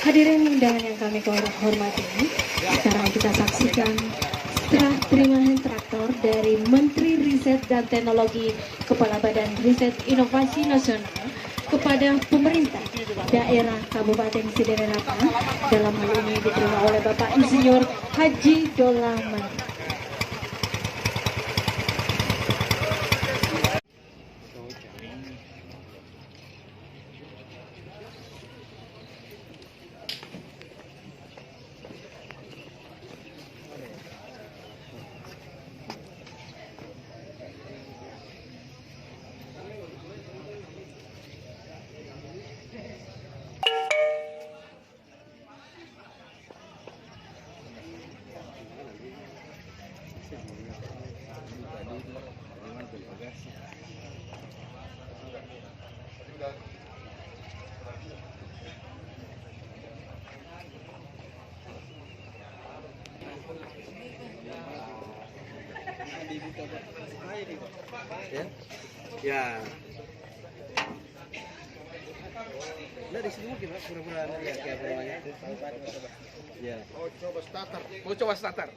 Hadirin undangan yang kami hormati, sekarang kita saksikan serah terimaan traktor dari Menteri Riset dan Teknologi Kepala Badan Riset Inovasi Nasional kepada pemerintah daerah Kabupaten Siderapa, dalam hal ini diterima oleh Bapak Insinyur Haji Dolaman. Ya. Nah, di sini mungkin pura-pura lihat kayak namanya. Ya. Oh, coba starter.